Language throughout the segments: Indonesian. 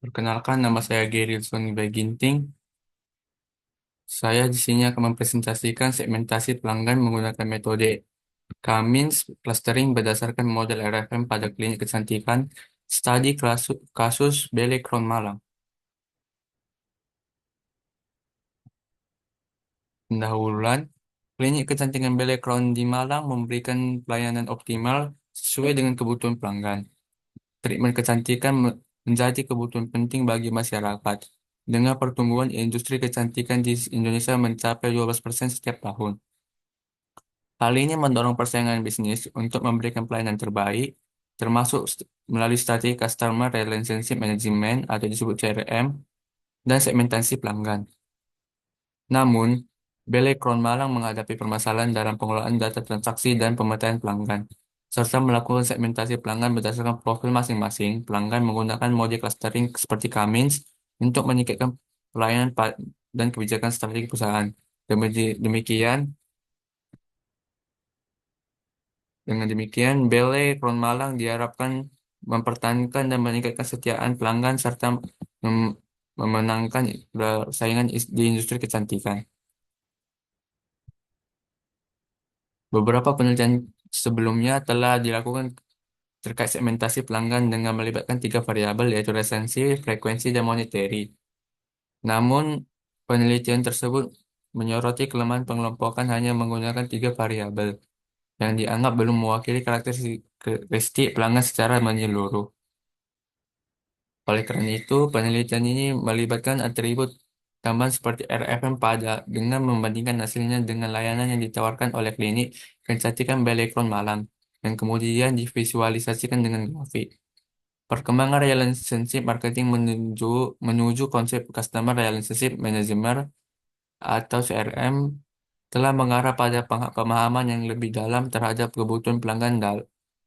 Perkenalkan, nama saya Gerilson Ginting. Saya di sini akan mempresentasikan segmentasi pelanggan menggunakan metode Cummins clustering berdasarkan model RFM pada klinik kecantikan studi kasus Belle Crohn Malang. Pendahuluan, klinik kecantikan Belle Crohn di Malang memberikan pelayanan optimal sesuai dengan kebutuhan pelanggan. Treatment kecantikan menjadi kebutuhan penting bagi masyarakat. Dengan pertumbuhan industri kecantikan di Indonesia mencapai 12% setiap tahun. Hal ini mendorong persaingan bisnis untuk memberikan pelayanan terbaik, termasuk melalui strategi Customer Relationship Management atau disebut CRM, dan segmentasi pelanggan. Namun, Belle Crown Malang menghadapi permasalahan dalam pengelolaan data transaksi dan pemetaan pelanggan, serta melakukan segmentasi pelanggan berdasarkan profil masing-masing. Pelanggan menggunakan mode clustering seperti Cummins untuk meningkatkan pelayanan dan kebijakan strategi perusahaan. Demikian, Dengan demikian, Belle Crown Malang diharapkan mempertahankan dan meningkatkan kesetiaan pelanggan serta mem- memenangkan persaingan di industri kecantikan. Beberapa penelitian sebelumnya telah dilakukan terkait segmentasi pelanggan dengan melibatkan tiga variabel yaitu resensi, frekuensi, dan monetary. Namun, penelitian tersebut menyoroti kelemahan pengelompokan hanya menggunakan tiga variabel yang dianggap belum mewakili karakteristik pelanggan secara menyeluruh. Oleh karena itu, penelitian ini melibatkan atribut tambahan seperti RFM pada dengan membandingkan hasilnya dengan layanan yang ditawarkan oleh klinik kecantikan Belekron Malang dan kemudian divisualisasikan dengan grafik. Perkembangan relationship marketing menuju menuju konsep Customer Relationship Management atau CRM telah mengarah pada pemahaman yang lebih dalam terhadap kebutuhan pelanggan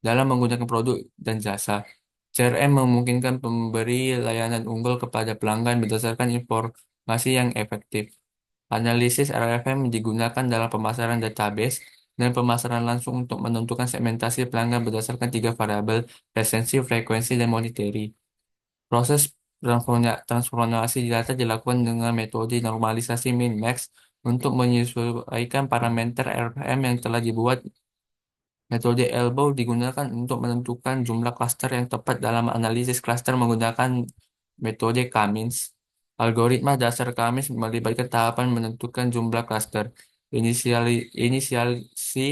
dalam menggunakan produk dan jasa. CRM memungkinkan pemberi layanan unggul kepada pelanggan berdasarkan informasi yang efektif. Analisis RFM digunakan dalam pemasaran database dan pemasaran langsung untuk menentukan segmentasi pelanggan berdasarkan tiga variabel, resensi, frekuensi, dan monetary. Proses transformasi data dilakukan dengan metode normalisasi min-max untuk menyesuaikan parameter RPM yang telah dibuat. Metode elbow digunakan untuk menentukan jumlah klaster yang tepat dalam analisis klaster menggunakan metode Cummins. Algoritma dasar Cummins melibatkan tahapan menentukan jumlah klaster. Inisiasi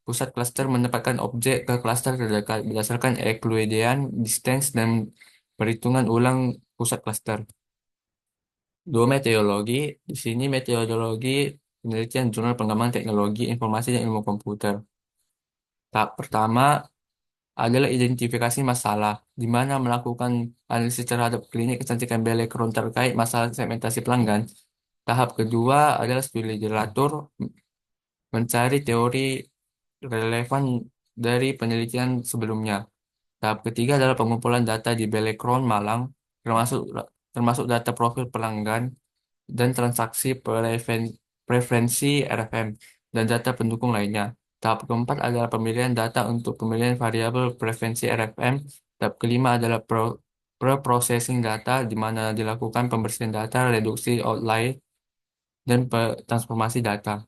pusat klaster menempatkan objek ke klaster terdekat berdasarkan Euclidean distance dan perhitungan ulang pusat klaster. Dua metodologi, di sini metodologi penelitian jurnal pengembangan teknologi informasi dan ilmu komputer. Tahap pertama adalah identifikasi masalah, di mana melakukan analisis terhadap klinik kecantikan Belekron terkait masalah segmentasi pelanggan. Tahap kedua adalah studi literatur, mencari teori relevan dari penelitian sebelumnya. Tahap ketiga adalah pengumpulan data di Belekron Malang, termasuk termasuk data profil pelanggan dan transaksi preferensi RFM dan data pendukung lainnya. Tahap keempat adalah pemilihan data untuk pemilihan variabel preferensi RFM. Tahap kelima adalah pre-processing data, di mana dilakukan pembersihan data, reduksi outlier, dan transformasi data.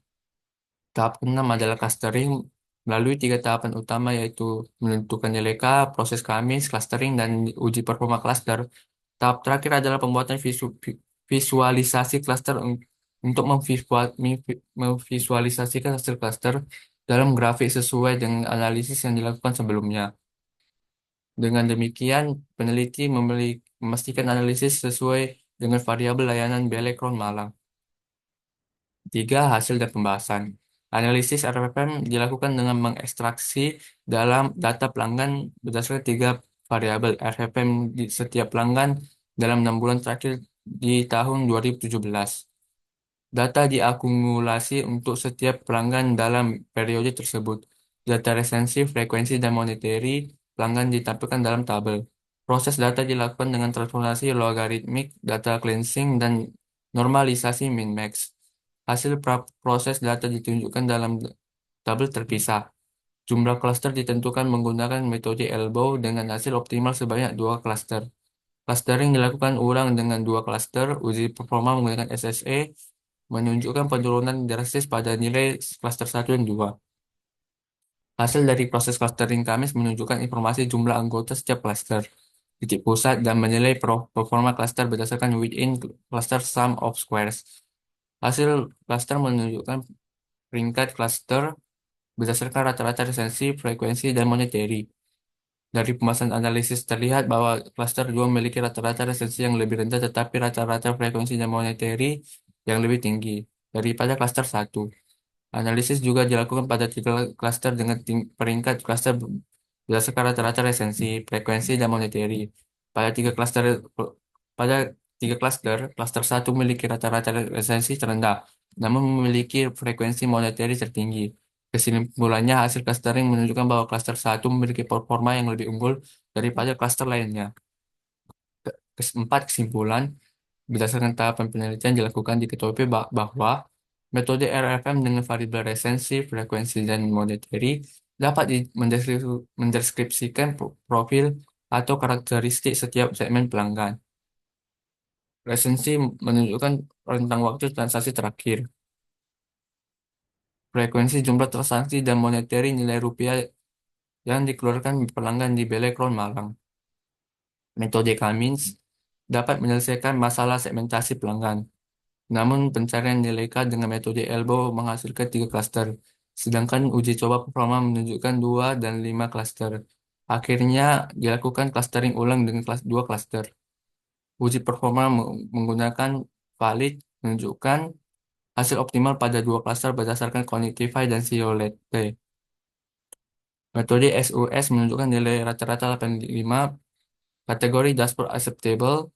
Tahap keenam adalah clustering melalui tiga tahapan utama yaitu menentukan nilai K, proses Kamis, clustering, dan uji performa cluster. Tahap terakhir adalah pembuatan visualisasi cluster untuk memvisualisasikan hasil cluster dalam grafik sesuai dengan analisis yang dilakukan sebelumnya. Dengan demikian, peneliti memastikan analisis sesuai dengan variabel layanan Belekron Malang. Tiga, hasil dan pembahasan. Analisis RPM dilakukan dengan mengekstraksi dalam data pelanggan berdasarkan tiga variabel RPM di setiap pelanggan dalam 6 bulan terakhir di tahun 2017. Data diakumulasi untuk setiap pelanggan dalam periode tersebut. Data resensi, frekuensi, dan monetary pelanggan ditampilkan dalam tabel. Proses data dilakukan dengan transformasi logaritmik, data cleansing, dan normalisasi min-max. Hasil proses data ditunjukkan dalam tabel terpisah. Jumlah klaster ditentukan menggunakan metode elbow dengan hasil optimal sebanyak dua klaster. Clustering dilakukan ulang dengan dua cluster. Uji performa menggunakan SSE menunjukkan penurunan drastis pada nilai cluster satu dan 2. Hasil dari proses clustering Kamis menunjukkan informasi jumlah anggota setiap cluster, titik pusat, dan menilai performa cluster berdasarkan within cluster sum of squares. Hasil cluster menunjukkan peringkat cluster berdasarkan rata-rata resensi, frekuensi, dan monetary. Dari pembahasan analisis terlihat bahwa cluster 2 memiliki rata-rata resensi yang lebih rendah tetapi rata-rata frekuensi dan monetary yang lebih tinggi daripada cluster satu. Analisis juga dilakukan pada tiga klaster dengan peringkat klaster berdasarkan rata-rata resensi, frekuensi, dan monetary. Pada tiga klaster pada tiga klaster satu memiliki rata-rata resensi terendah, namun memiliki frekuensi monetary tertinggi. Kesimpulannya, hasil clustering menunjukkan bahwa klaster satu memiliki performa yang lebih unggul daripada klaster lainnya. Keempat, kesimpulan. Berdasarkan tahapan penelitian dilakukan diketahui bahwa metode RFM dengan variabel resensi, frekuensi, dan monetary dapat mendeskripsikan profil atau karakteristik setiap segmen pelanggan. Resensi menunjukkan rentang waktu transaksi terakhir. Frekuensi jumlah transaksi dan monetary nilai rupiah yang dikeluarkan pelanggan di Belekron Malang. Metode Cummins dapat menyelesaikan masalah segmentasi pelanggan. Namun pencarian nilai K dengan metode elbow menghasilkan tiga klaster, sedangkan uji coba performa menunjukkan 2 dan 5 klaster. Akhirnya dilakukan clustering ulang dengan dua klaster. Uji performa menggunakan valid menunjukkan hasil optimal pada dua klaster berdasarkan Cognitify dan Siolete. Metode SUS menunjukkan nilai rata-rata 85. Kategori dashboard acceptable,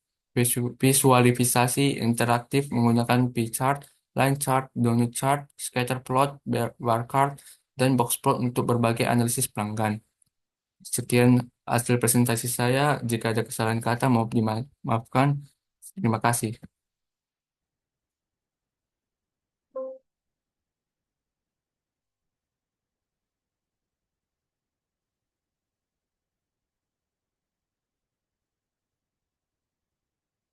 visualisasi interaktif menggunakan P-chart, line chart, donut chart, scatter plot, bar chart, dan box plot untuk berbagai analisis pelanggan. Sekian hasil presentasi saya. Jika ada kesalahan kata, mohon dimaafkan. Terima kasih.